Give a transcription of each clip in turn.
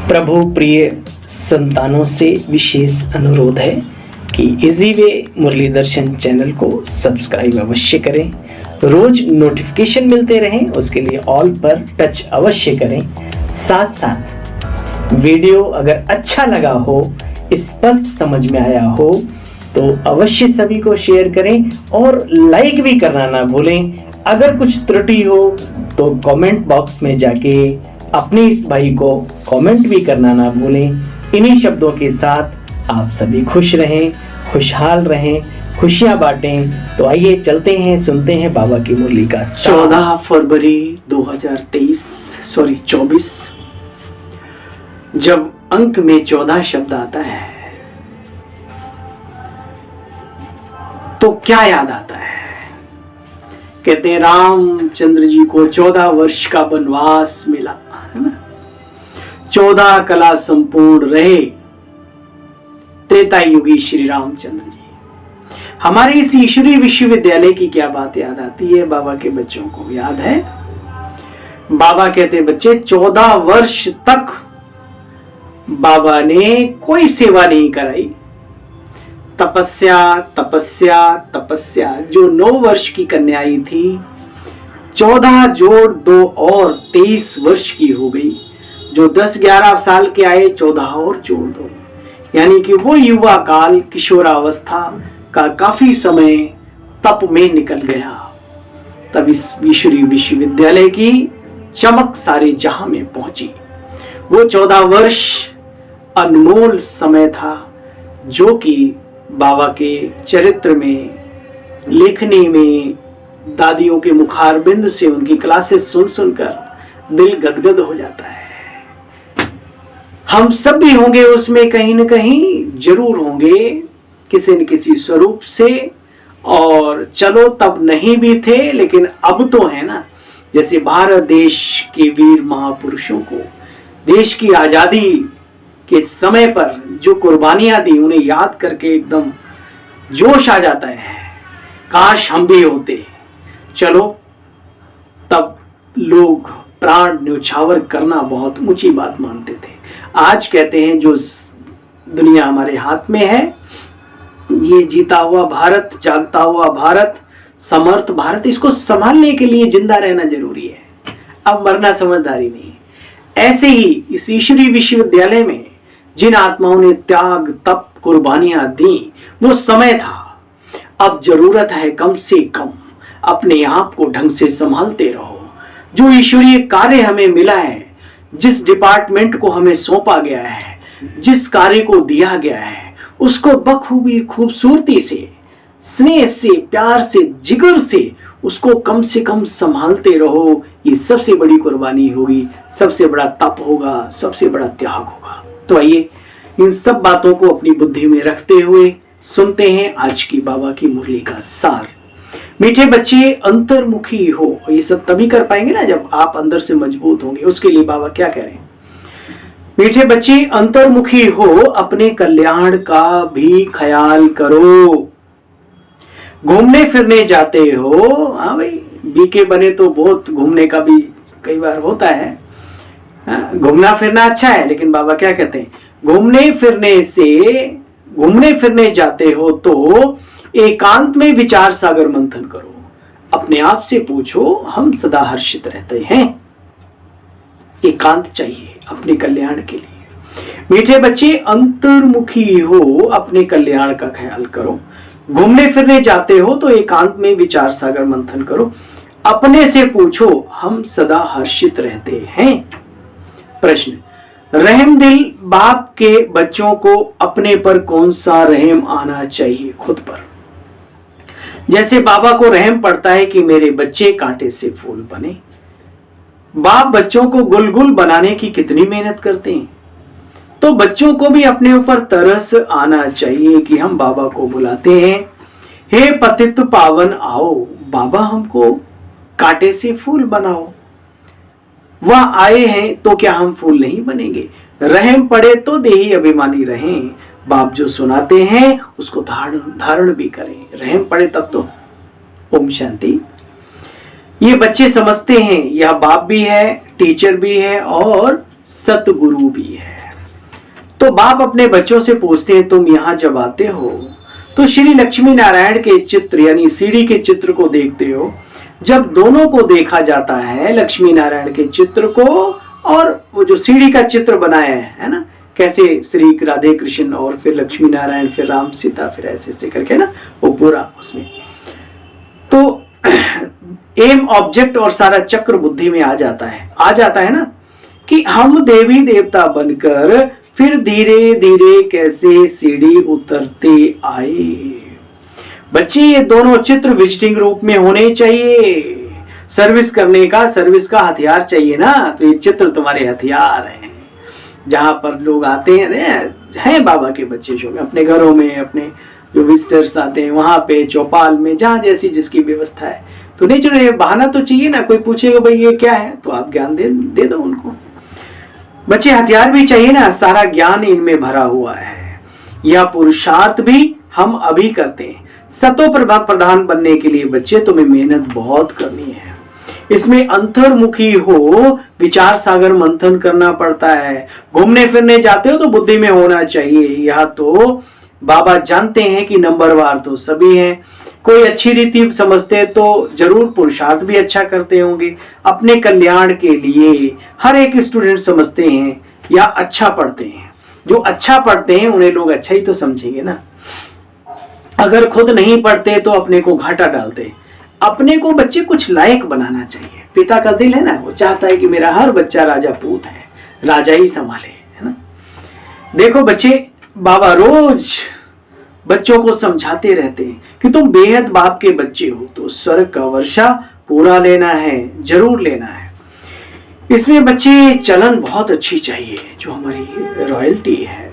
प्रभु प्रिय संतानों से विशेष अनुरोध है कि इजी वे मुरली दर्शन चैनल को सब्सक्राइब अवश्य करें, रोज नोटिफिकेशन मिलते रहें, उसके लिए ऑल पर टच अवश्य करें। साथ साथ वीडियो अगर अच्छा लगा हो, स्पष्ट समझ में आया हो तो अवश्य सभी को शेयर करें और लाइक भी करना ना भूलें। अगर कुछ त्रुटि हो तो कमेंट बॉक्स में जाके अपने इस भाई को कमेंट भी करना ना भूलें। इन्हीं शब्दों के साथ आप सभी खुश रहें, खुशहाल रहें, खुशियां बांटें। तो आइए चलते हैं, सुनते हैं बाबा की मुरली का। 14 फरवरी 2024 जब अंक में 14 शब्द आता है तो क्या याद आता है? कहते हैं रामचंद्र जी को 14 वर्ष का वनवास मिला, है ना। 14 कला संपूर्ण रहे त्रेता युगी श्री रामचंद्र जी। हमारे इस ईश्वरीय विश्वविद्यालय की क्या बात याद आती है? बाबा के बच्चों को याद है? बाबा कहते बच्चे 14 वर्ष तक बाबा ने कोई सेवा नहीं कराई। तपस्या तपस्या तपस्या। जो 9 वर्ष की कन्या आई थी, 14 जोड़ 2 और 23 वर्ष की हो गई। जो 10-11 साल के आए, 14 और जोड़ 2, यानी कि वो युवा काल, किशोरावस्था का काफी समय तप में निकल गया। तब इस ईश्वरीय विश्वविद्यालय की चमक सारे जहां में पहुंची। वो 14 वर्ष अनमोल समय था जो कि बाबा के चरित्र में, लेखनी में, दादियों के मुखारबिंद से उनकी क्लासेस सुन सुनकर दिल गदगद हो जाता है। हम सब भी होंगे उसमें, कहीं न कहीं जरूर होंगे किसी न किसी स्वरूप से। और चलो तब नहीं भी थे, लेकिन अब तो है ना। जैसे भारत देश के वीर महापुरुषों को देश की आजादी के समय पर जो कुर्बानियां दी, उन्हें याद करके एकदम जोश आ जाता है। काश हम भी होते। चलो तब लोग प्राण न्यौछावर करना बहुत ऊंची बात मानते थे। आज कहते हैं जो दुनिया हमारे हाथ में है, ये जीता हुआ भारत, जागता हुआ भारत, समर्थ भारत, इसको संभालने के लिए जिंदा रहना जरूरी है। अब मरना समझदारी नहीं। ऐसे ही इस ईश्वरीय विश्वविद्यालय में जिन आत्माओं ने त्याग, तप, कुर्बानियां दी, वो समय था। अब जरूरत है कम से कम अपने आप को ढंग से संभालते रहो। जो ईश्वरीय कार्य हमें मिला है, जिस डिपार्टमेंट को हमें सौंपा गया है, जिस कार्य को दिया गया है, उसको बखूबी, खूबसूरती से, स्नेह से, प्यार से, जिगर से उसको कम से कम संभालते रहो। ये सबसे बड़ी कुर्बानी होगी, सबसे बड़ा तप होगा, सबसे बड़ा त्याग होगा। तो आइए इन सब बातों को अपनी बुद्धि में रखते हुए सुनते हैं आज की बाबा की मुरली का सार। मीठे बच्चे अंतर्मुखी हो। ये सब तभी कर पाएंगे ना जब आप अंदर से मजबूत होंगे। उसके लिए बाबा क्या कह रहे हैं? मीठे बच्चे अंतर्मुखी हो, अपने कल्याण का भी ख्याल करो। घूमने फिरने जाते हो, हाँ भाई, बीके बने तो बहुत घूमने का भी कई बार होता है। घूमना फिरना अच्छा है, लेकिन बाबा क्या कहते हैं? घूमने फिरने जाते हो तो एकांत में विचार सागर मंथन करो। अपने आप से पूछो, हम सदा हर्षित रहते हैं। एकांत चाहिए अपने कल्याण के लिए। मीठे बच्चे अंतर्मुखी हो, अपने कल्याण का ख्याल करो। घूमने फिरने जाते हो तो एकांत में विचार सागर मंथन करो। अपने से पूछो, हम सदा हर्षित रहते हैं। प्रश्न, रहम दिल बाप के बच्चों को अपने पर कौन सा रहम आना चाहिए? खुद पर। जैसे बाबा को रहम पड़ता है कि मेरे बच्चे कांटे से फूल बने। बाप बच्चों को गुलगुल बनाने की कितनी मेहनत करते हैं, तो बच्चों को भी अपने ऊपर तरस आना चाहिए कि हम बाबा को बुलाते हैं, हे पतित पावन आओ, बाबा हमको कांटे से फूल बनाओ। वह आए हैं तो क्या हम फूल नहीं बनेंगे? रहम पड़े तो देही अभिमानी रहें। बाप जो सुनाते हैं उसको धारण भी करें। रहम पड़े तब तो। ओम शांति। ये बच्चे समझते हैं यह बाप भी है, टीचर भी है और सतगुरु भी है। तो बाप अपने बच्चों से पूछते हैं, तुम यहाँ जब आते हो तो श्री लक्ष्मी नारायण के चित्र यानी सीढ़ी के चित्र को देखते हो। जब दोनों को देखा जाता है, लक्ष्मी नारायण के चित्र को और वो जो सीढ़ी का चित्र बनाया है ना, कैसे श्री राधे कृष्ण और फिर लक्ष्मी नारायण फिर राम सीता फिर ऐसे ऐसे करके ना वो पूरा उसमें, तो एम ऑब्जेक्ट और सारा चक्र बुद्धि में आ जाता है ना कि हम देवी देवता बनकर फिर धीरे धीरे कैसे सीढ़ी उतरते आए। बच्चे ये दोनों चित्र विजिटिंग रूप में होने चाहिए। सर्विस करने का, सर्विस का हथियार चाहिए ना, तो ये चित्र तुम्हारे हथियार हैं। जहां पर लोग आते हैं बाबा के बच्चे जो अपने घरों में, अपने जो विजिटर्स आते हैं वहां पे, चौपाल में, जहां जैसी जिसकी व्यवस्था है, तो नेचुरल बहाना तो चाहिए ना। कोई पूछेगा भाई ये क्या है, तो आप ज्ञान दे दो उनको। बच्चे हथियार भी चाहिए ना, सारा ज्ञान इनमें भरा हुआ है। यह पुरुषार्थ भी हम अभी करते हैं। सतो प्रधान बनने के लिए बच्चे तुम्हें मेहनत बहुत करनी है। इसमें अंतर्मुखी हो, विचार सागर मंथन करना पड़ता है। घूमने फिरने जाते हो तो बुद्धि में होना चाहिए। यह तो बाबा जानते हैं कि नंबरवार तो सभी हैं। कोई अच्छी रीति समझते तो जरूर पुरुषार्थ भी अच्छा करते होंगे। अपने कल्याण के लिए हर एक स्टूडेंट समझते हैं या अच्छा पढ़ते हैं। जो अच्छा पढ़ते हैं उन्हें लोग अच्छा ही तो समझेंगे ना। अगर खुद नहीं पढ़ते तो अपने को घाटा डालते। अपने को बच्चे कुछ लायक बनाना चाहिए। पिता का दिल है ना, वो चाहता है कि मेरा हर बच्चा राजा पूत है, राजा ही संभाले, है ना। देखो बच्चे, बाबा रोज बच्चों को समझाते रहते हैं कि तुम बेहद बाप के बच्चे हो, तो स्वर्ग का वर्षा पूरा लेना है, जरूर लेना है। इसमें बच्चे चलन बहुत अच्छी चाहिए, जो हमारी रॉयल्टी है,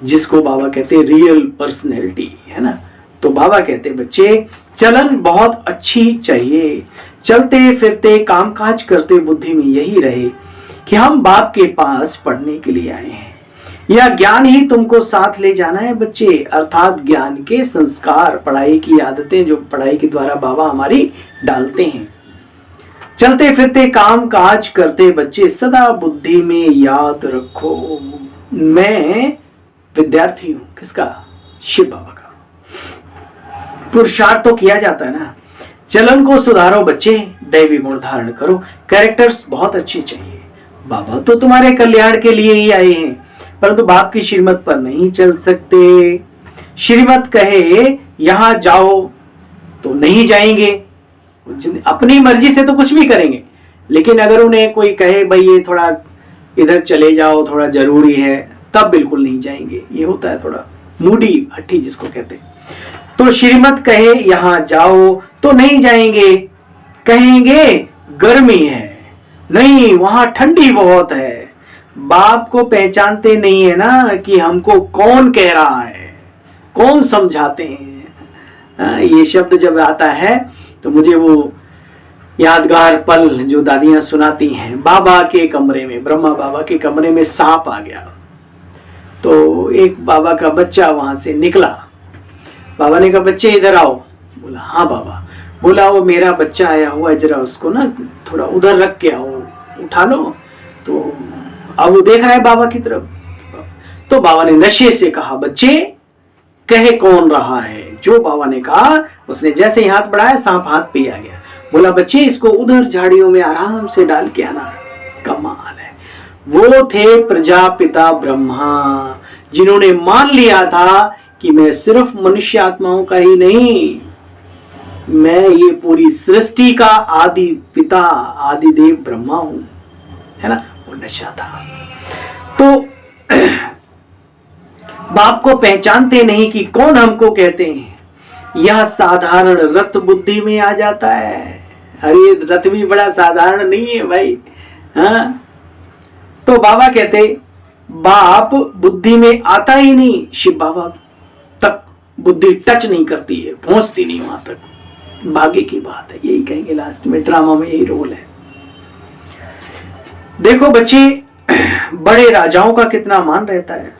जिसको बाबा कहते हैं रियल पर्सनैलिटी, है ना। तो बाबा कहते हैं बच्चे चलन बहुत अच्छी चाहिए। चलते फिरते कामकाज करते बुद्धि में यही रहे कि हम बाप के पास पढ़ने के लिए आए हैं। यह ज्ञान ही तुमको साथ ले जाना है बच्चे, अर्थात ज्ञान के संस्कार, पढ़ाई की आदतें जो पढ़ाई के द्वारा बाबा हमारी डालते हैं। चलते फिरते काम काज करते बच्चे सदा बुद्धि में याद रखो, मैं विद्यार्थी हूं। किसका? शिव बाबा का। पुरुषार्थ तो किया जाता है ना। चलन को सुधारो बच्चे, दैवी गुण धारण करो, कैरेक्टर्स बहुत अच्छी चाहिए। बाबा तो तुम्हारे कल्याण के लिए ही आए हैं, परंतु बाप की श्रीमत पर नहीं चल सकते। श्रीमत कहे यहां जाओ तो नहीं जाएंगे, अपनी मर्जी से तो कुछ भी करेंगे। लेकिन अगर उन्हें कोई कहे भाई ये थोड़ा इधर चले जाओ, थोड़ा जरूरी है, तब बिल्कुल नहीं जाएंगे। ये होता है थोड़ा मूडी हट्टी जिसको कहते हैं। तो श्रीमत कहे यहां जाओ तो नहीं जाएंगे, कहेंगे गर्मी है, नहीं वहां ठंडी बहुत है। बाप को पहचानते नहीं है ना कि हमको कौन कह रहा है, कौन समझाते हैं। ये शब्द जब आता है तो मुझे वो यादगार पल जो दादियां सुनाती हैं। बाबा के कमरे में, ब्रह्मा बाबा के कमरे में सांप आ गया, तो एक बाबा का बच्चा वहां से निकला। बाबा ने कहा बच्चे इधर आओ। बोला हाँ बाबा। बोला वो मेरा बच्चा आया हुआ है, जरा उसको ना थोड़ा उधर रख के आओ, उठा लो। तो अब वो देख रहा है बाबा की तरफ। तो बाबा ने नशे से कहा बच्चे कहे कौन रहा है। जो बाबा ने कहा उसने जैसे ही हाथ बढ़ाया, सांप हाथ पे आ गया। बोला बच्चे इसको उधर झाड़ियों में आराम से डाल के आना। कमाल है। वो थे प्रजापिता ब्रह्मा, जिन्होंने मान लिया था कि मैं सिर्फ मनुष्य आत्माओं का ही नहीं, मैं ये पूरी सृष्टि का आदि पिता, आदि देव ब्रह्मा हूं, है ना। वो नशा था। तो बाप को पहचानते नहीं कि कौन हमको कहते हैं। यह साधारण रत बुद्धि में आ जाता है। अरे रत भी बड़ा साधारण नहीं है भाई। हाँ, तो बाबा कहते बाप बुद्धि में आता ही नहीं, शिव बाबा तक बुद्धि टच नहीं करती है, पहुंचती नहीं वहां तक। भाग्य की बात है, यही कहेंगे लास्ट में, ड्रामा में यही रोल है। देखो बच्चे, बड़े राजाओं का कितना मान रहता है,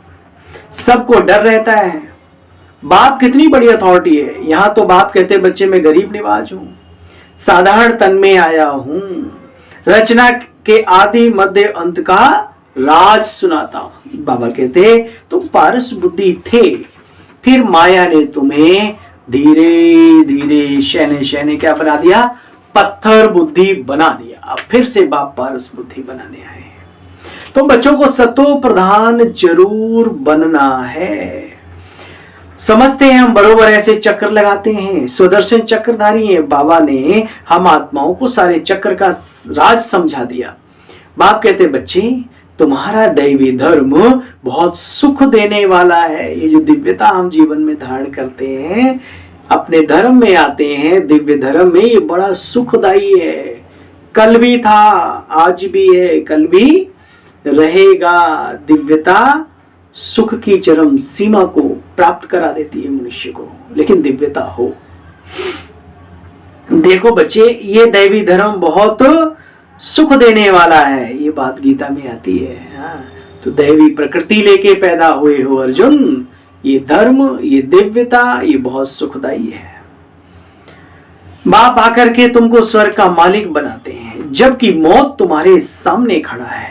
सबको डर रहता है। बाप कितनी बड़ी अथॉरिटी है। यहां तो बाप कहते बच्चे मैं गरीब निवाज हूं, साधारण तन में आया हूं, रचना के आदि मध्य अंत का राज सुनाता हूं। बाबा कहते तुम पारस बुद्धि थे, फिर माया ने तुम्हें धीरे धीरे शहने शहने क्या बना दिया, पत्थर बुद्धि बना दिया। अब फिर से बाप पारस बुद्धि बनाने आए। तो बच्चों को सतो प्रधान जरूर बनना है। समझते हैं हम बरोबर ऐसे चक्कर लगाते हैं, सुदर्शन चक्रधारी है। बाबा ने हम आत्माओं को सारे चक्र का राज समझा दिया। बाप कहते बच्चे तुम्हारा दैवी धर्म बहुत सुख देने वाला है। ये जो दिव्यता हम जीवन में धारण करते हैं, अपने धर्म में आते हैं, दिव्य धर्म में, ये बड़ा सुखदायी है। कल भी था, आज भी है, कल भी रहेगा। दिव्यता सुख की चरम सीमा को प्राप्त करा देती है मनुष्य को, लेकिन दिव्यता हो। देखो बच्चे, ये दैवी धर्म बहुत सुख देने वाला है, ये बात गीता में आती है। हाँ, तो दैवी प्रकृति लेके पैदा हुए हो अर्जुन, ये धर्म, ये दिव्यता, ये बहुत सुखदायी है। बाप आकर के तुमको स्वर्ग का मालिक बनाते हैं, जबकि मौत तुम्हारे सामने खड़ा है।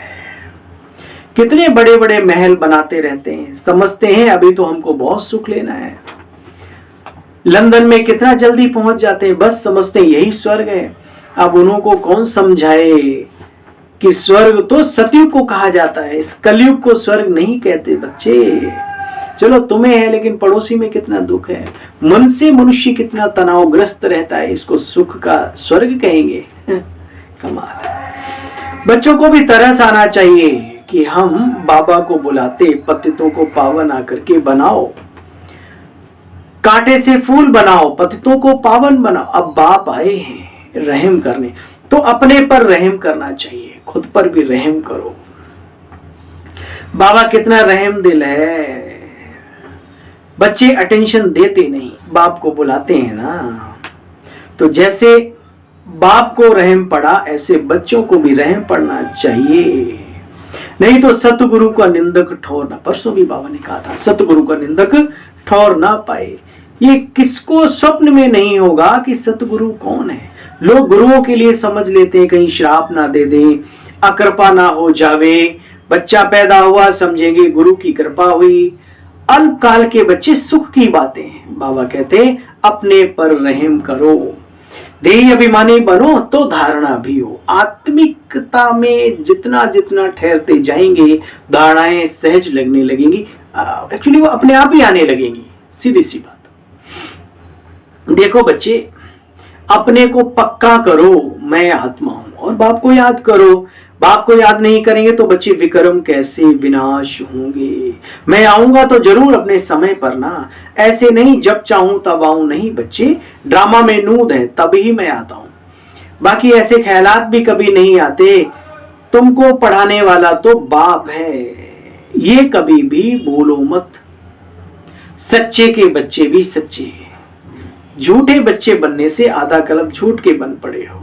कितने बड़े बड़े महल बनाते रहते हैं, समझते हैं अभी तो हमको बहुत सुख लेना है। लंदन में कितना जल्दी पहुंच जाते हैं, बस समझते हैं यही स्वर्ग है। अब उनको कौन समझाए कि स्वर्ग तो सतयुग को कहा जाता है, इस कलयुग को स्वर्ग नहीं कहते बच्चे। चलो तुम्हें है, लेकिन पड़ोसी में कितना दुख है, मन से मनुष्य कितना तनावग्रस्त रहता है, इसको सुख का स्वर्ग कहेंगे? कमाल है। बच्चों को भी तरस आना चाहिए कि हम बाबा को बुलाते, पतितों को पावन आकर के बनाओ, कांटे से फूल बनाओ, पतितों को पावन बनाओ। अब बाप आए हैं रहम करने, तो अपने पर रहम करना चाहिए, खुद पर भी रहम करो। बाबा कितना रहम दिल है। बच्चे अटेंशन देते नहीं, बाप को बुलाते हैं ना, तो जैसे बाप को रहम पड़ा ऐसे बच्चों को भी रहम पड़ना चाहिए। नहीं तो सतगुरु का निंदक ठोर ना, परसों भी बाबा ने कहा था, सतगुरु का निंदक ठोर ना पाए। ये किसको स्वप्न में नहीं होगा कि सतगुरु कौन है। लोग गुरुओं के लिए समझ लेते हैं कहीं श्राप ना दे दें, अकृपा ना हो जावे, बच्चा पैदा हुआ समझेंगे गुरु की कृपा हुई। अल्पकाल के बच्चे सुख की बातें हैं। बाबा कहते अपने पर रहम करो, देह अभिमानी बनो तो धारणा भी हो। आत्मिकता में जितना जितना ठहरते जाएंगे, धारणाएं सहज लगने लगेंगी, एक्चुअली वो अपने आप ही आने लगेंगी। सीधी सी बात। देखो बच्चे, अपने को पक्का करो मैं आत्मा हूं, और बाप को याद करो। बाप को याद नहीं करेंगे तो बच्चे विक्रम कैसे विनाश होंगे। मैं आऊंगा तो जरूर अपने समय पर ना, ऐसे नहीं जब चाहूं तब आऊं नहीं बच्चे। ड्रामा में नूद है तभी मैं आता हूं, बाकी ऐसे ख्यालात भी कभी नहीं आते। तुमको पढ़ाने वाला तो बाप है, ये कभी भी भूलो मत। सच्चे के बच्चे भी सच्चे, झूठे बच्चे बनने से आधा कलम झूठ के बन पड़े हो।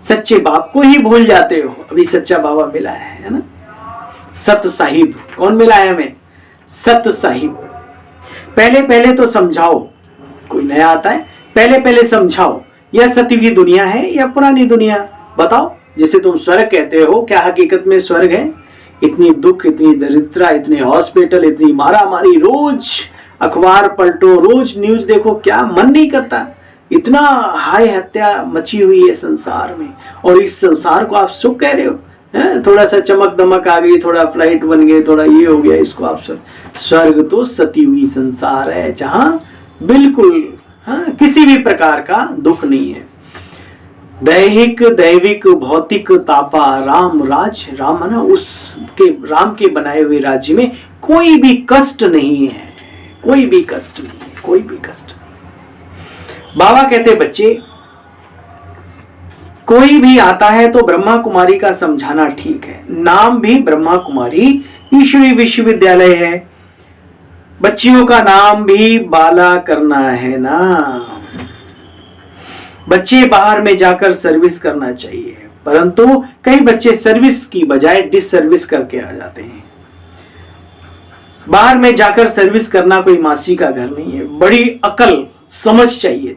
सच्चे बाप को ही भूल जाते हो। अभी सच्चा बाबा मिला है ना, सत साहिब। कौन मिला है हमें? सत साहिब। पहले पहले तो समझाओ, कोई नया आता है पहले पहले समझाओ, यह सत्य की दुनिया है या पुरानी दुनिया, बताओ। जिसे तुम स्वर्ग कहते हो, क्या हकीकत में स्वर्ग है? इतनी दुख, इतनी दरिद्रता, इतने हॉस्पिटल, इतनी मारा मारी, रोज अखबार पलटो, रोज न्यूज देखो, क्या मन नहीं करता? इतना हाय हत्या मची हुई है संसार में, और इस संसार को आप सुख कह रहे हो? थोड़ा सा चमक दमक आ गई, थोड़ा फ्लाइट बन गए, थोड़ा ये हो गया, इसको आप स्वर्ग तो सती हुई संसार है, जहां बिल्कुल किसी भी प्रकार का दुख नहीं है। दैहिक दैविक भौतिक तापा राम राज, राम ना उसके राम के बनाए हुए राज्य में कोई भी कष्ट नहीं है, कोई भी कष्ट नहीं है, कोई भी कष्ट नहीं। बाबा कहते बच्चे, कोई भी आता है तो ब्रह्मा कुमारी का समझाना ठीक है। नाम भी ब्रह्मा कुमारी ईश्वरी विश्वविद्यालय है, बच्चियों का नाम भी बाला करना है ना। बच्चे बाहर में जाकर सर्विस करना चाहिए, परंतु कई बच्चे सर्विस की बजाय डिसर्विस करके आ जाते हैं। बाहर में जाकर सर्विस करना कोई मासी का घर नहीं है, बड़ी अकल समझ चाहिए।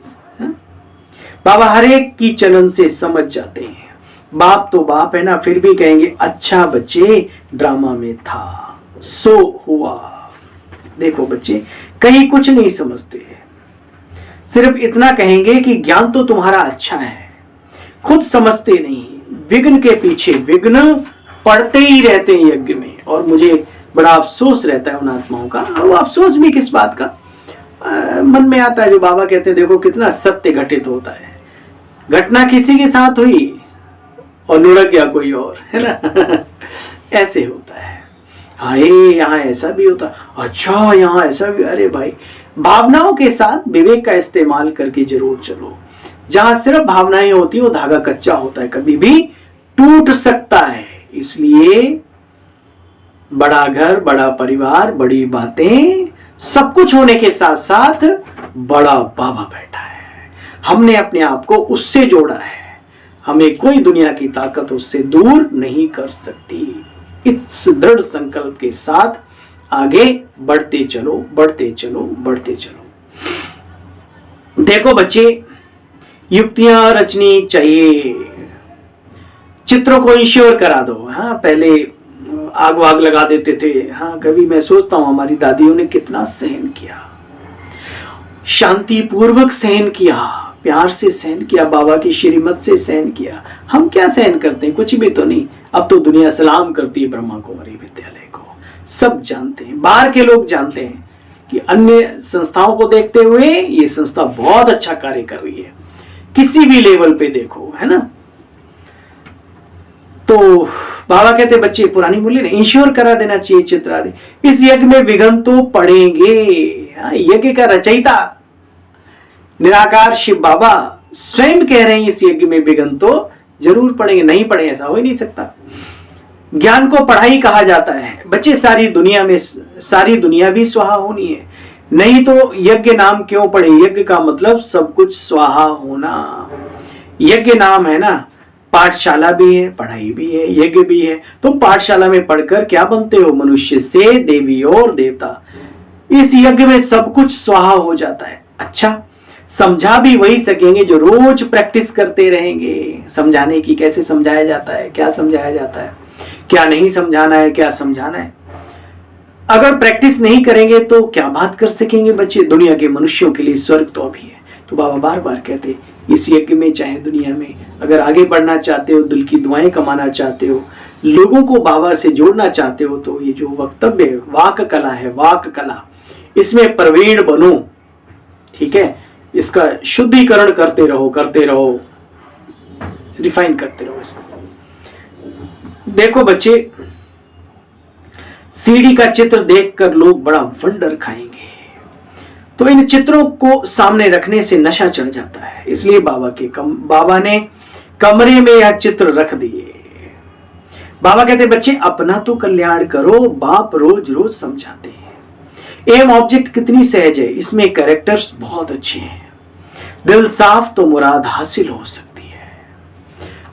बाबा हर एक की चलन से समझ जाते हैं। बाप तो बाप है ना, फिर भी कहेंगे अच्छा बच्चे ड्रामा में था, सो हुआ। देखो बच्चे कहीं कुछ नहीं समझते, सिर्फ इतना कहेंगे कि ज्ञान तो तुम्हारा अच्छा है, खुद समझते नहीं, विघ्न के पीछे विघ्न पड़ते ही रहते हैं यज्ञ में। और मुझे बड़ा अफसोस रहता है उन आत्माओं का। वो अफसोस भी किस बात का मन में आता है, जो बाबा कहते हैं देखो कितना सत्य घटित होता है, घटना किसी के साथ हुई और लुढ़क गया कोई और, है ना। ऐसे होता है। हाय यहाँ ऐसा भी होता, अच्छा यहाँ ऐसा भी। अरे भाई भावनाओं के साथ विवेक का इस्तेमाल करके जरूर चलो। जहां सिर्फ भावनाएं होती है वो धागा कच्चा होता है, कभी भी टूट सकता है। इसलिए बड़ा घर, बड़ा परिवार, बड़ी बातें, सब कुछ होने के साथ साथ बड़ा बाबा बैठा है। हमने अपने आप को उससे जोड़ा है, हमें कोई दुनिया की ताकत उससे दूर नहीं कर सकती। इस दृढ़ संकल्प के साथ आगे बढ़ते चलो, बढ़ते चलो, बढ़ते चलो। देखो बच्चे युक्तियां रचनी चाहिए, चित्रों को इंश्योर करा दो। हाँ पहले आग वाग लगा देते थे। हाँ कभी मैं सोचता हूं हमारी दादियों ने कितना सहन किया, शांति पूर्वक सहन किया, प्यार से सहन किया, बाबा की श्रीमत से सहन किया। हम क्या सहन करते हैं, कुछ भी तो नहीं। अब तो दुनिया सलाम करती है ब्रह्मा कुमारी विद्यालय को, सब जानते हैं, बाहर के लोग जानते हैं कि अन्य संस्थाओं को देखते हुए ये संस्था बहुत अच्छा कार्य कर रही है, किसी भी लेवल पे देखो, है ना। तो बाबा कहते बच्चे पुरानी मूल्य ने इंश्योर करा देना चाहिए चित्र आदि। इस यज्ञ में विघ्न तो पड़ेंगे। यज्ञ का रचयिता निराकार शिव बाबा स्वयं कह रहे हैं इस यज्ञ में विघ्न तो जरूर पड़ेंगे, नहीं पड़े ऐसा हो ही नहीं सकता। ज्ञान को पढ़ाई कहा जाता है बच्चे, सारी दुनिया भी स्वाहा होनी है, नहीं तो यज्ञ नाम क्यों पढ़े। यज्ञ का मतलब सब कुछ स्वाहा होना। यज्ञ नाम है ना, पाठशाला भी है, पढ़ाई भी है, यज्ञ भी है। तुम पाठशाला में पढ़कर क्या बनते हो, मनुष्य से देवी और देवता। इस यज्ञ में सब कुछ स्वाहा हो जाता है। अच्छा समझा भी वही सकेंगे जो रोज प्रैक्टिस करते रहेंगे। समझाने की, कैसे समझाया जाता है, क्या समझाया जाता है, क्या नहीं समझाना है, क्या समझाना है। अगर प्रैक्टिस नहीं करेंगे तो क्या बात कर सकेंगे बच्चे। दुनिया के मनुष्यों के लिए स्वर्ग तो अभी है। तो बाबा बार बार कहते इस यज्ञ में, चाहे दुनिया में अगर आगे बढ़ना चाहते हो, दिल की दुआएं कमाना चाहते हो, लोगों को बाबा से जोड़ना चाहते हो, तो ये जो वक्तव्य वाक कला है, वाक कला, इसमें प्रवीण बनो। ठीक है, इसका शुद्धिकरण करते रहो, रिफाइन करते रहो इसको। देखो बच्चे सीढ़ी का चित्र देखकर लोग बड़ा वंडर खाएंगे, तो इन चित्रों को सामने रखने से नशा चढ़ जाता है। इसलिए बाबा ने कमरे में यह चित्र रख दिए। बाबा कहते बच्चे अपना तो कल्याण करो, बाप रोज रोज समझाते हैं। एम ऑब्जेक्ट कितनी सहज है, इसमें कैरेक्टर्स बहुत अच्छे हैं। दिल साफ तो मुराद हासिल हो सकती है।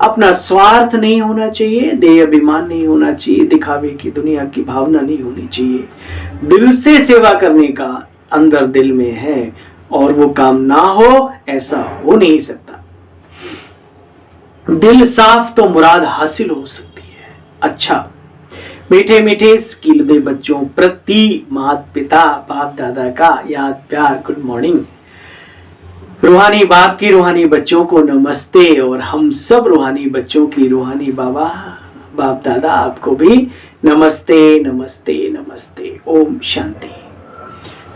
अपना स्वार्थ नहीं होना चाहिए, देह अभिमान नहीं होना चाहिए, दिखावे की दुनिया की भावना नहीं होनी चाहिए। दिल से सेवा करने का अंदर दिल में है और वो काम ना हो ऐसा हो नहीं सकता। दिल साफ तो मुराद हासिल हो सकती है। अच्छा मीठे मीठे स्किल दे बच्चों प्रति माता पिता बाप दादा का याद प्यार गुड मॉर्निंग। रूहानी बाप की रूहानी बच्चों को नमस्ते, और हम सब रूहानी बच्चों की रूहानी बाबा बाप दादा आपको भी नमस्ते नमस्ते नमस्ते। ओम शांति।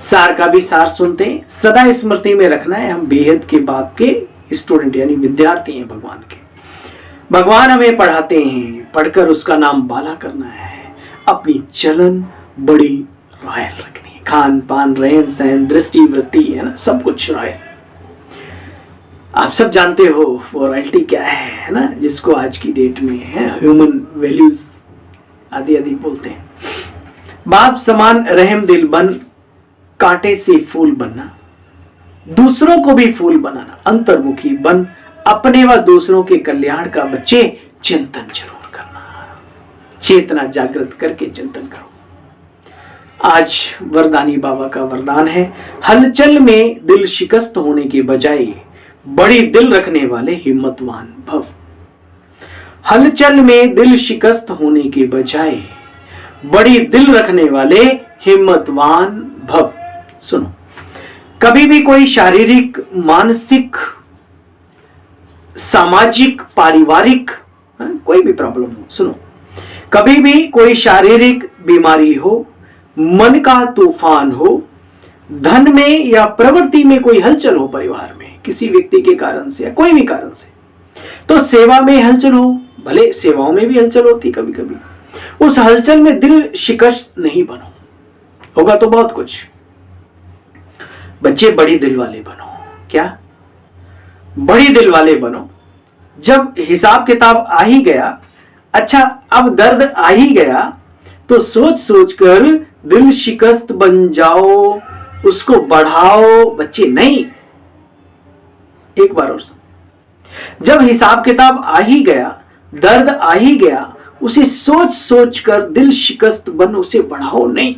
सार का भी सार सुनते हैं, सदा स्मृति में रखना है हम बेहद के बाप के स्टूडेंट यानी विद्यार्थी हैं भगवान के। भगवान हमें पढ़ाते हैं, पढ़कर उसका नाम बाला करना है। अपनी चलन बड़ी रॉयल रखनी है, खान पान रहन सहन दृष्टि वृत्ति है ना, सब कुछ रॉयल। आप सब जानते हो वो रॉयल्टी क्या है ना, जिसको आज की डेट में है ह्यूमन वैल्यूज आदि आदि बोलते हैं। बाप समान रहम दिल बन, कांटे से फूल बनना, दूसरों को भी फूल बनाना, अंतर्मुखी बन, अपने व दूसरों के कल्याण का बच्चे चिंतन जरूर करना। चेतना जागृत करके चिंतन करो। आज वरदानी बाबा का वरदान है, हलचल में दिल शिकस्त होने के बजाय बड़ी दिल रखने वाले हिम्मतवान भव। हलचल में दिल शिकस्त होने के बजाय बड़ी दिल रखने वाले हिम्मतवान भव। सुनो, कभी भी कोई शारीरिक, मानसिक, सामाजिक, पारिवारिक कोई भी प्रॉब्लम हो, सुनो, कभी भी कोई शारीरिक बीमारी हो, मन का तूफान हो, धन में या प्रवृत्ति में कोई हलचल हो, परिवार में किसी व्यक्ति के कारण से या कोई भी कारण से, तो सेवा में हलचल हो, भले सेवाओं में भी हलचल होती कभी कभी, उस हलचल में दिल शिकस्त नहीं बनो। होगा तो बहुत कुछ। बच्चे बड़ी दिल वाले बनो। क्या? बड़ी दिल वाले बनो। जब हिसाब किताब आ ही गया, अच्छा अब दर्द आ ही गया, तो सोच सोच कर दिल शिकस्त बन जाओ, उसको बढ़ाओ। बच्चे नहीं, एक बार और सुन। जब हिसाब किताब आ ही गया, दर्द आ ही गया, उसे सोच सोच कर दिल शिकस्त बन, उसे बढ़ाओ नहीं।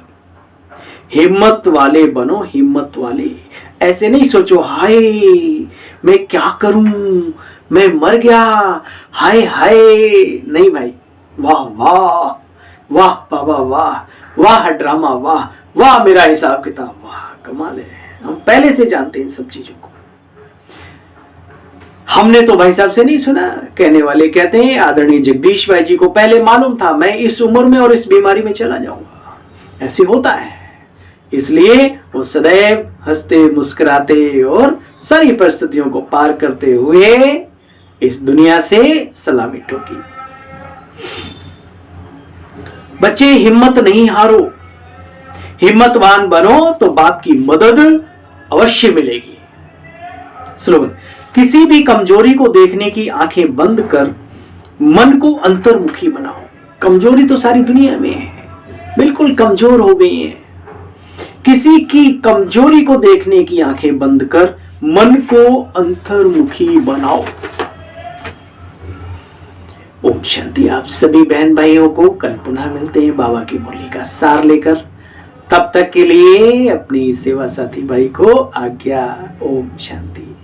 हिम्मत वाले बनो, हिम्मत वाले। ऐसे नहीं सोचो हाय मैं क्या करूं, मैं मर गया, हाय हाय। नहीं भाई, वाह वाह वाह बाबा, वाह वाह ड्रामा, वाह वाह मेरा हिसाब किताब, वाह कमाल है। हम पहले से जानते हैं इन सब चीजों को। हमने तो भाई साहब से नहीं सुना। कहने वाले कहते हैं आदरणीय जगदीश भाई जी को पहले मालूम था मैं इस उम्र में और इस बीमारी में चला जाऊंगा। ऐसे होता है, इसलिए वो सदैव हंसते मुस्कुराते और सारी परिस्थितियों को पार करते हुए इस दुनिया से सलामी ठोकी। बच्चे हिम्मत नहीं हारो, हिम्मतवान बनो तो बाप की मदद अवश्य मिलेगी। स्लोगन, किसी भी कमजोरी को देखने की आंखें बंद कर मन को अंतर्मुखी बनाओ। कमजोरी तो सारी दुनिया में है, बिल्कुल कमजोर हो गई है। किसी की कमजोरी को देखने की आंखें बंद कर मन को अंतर्मुखी बनाओ। ओम शांति। आप सभी बहन भाइयों को कल पुनः मिलते हैं बाबा की मुरली का सार लेकर। तब तक के लिए अपनी सेवा साथी भाई को आज्ञा। ओम शांति।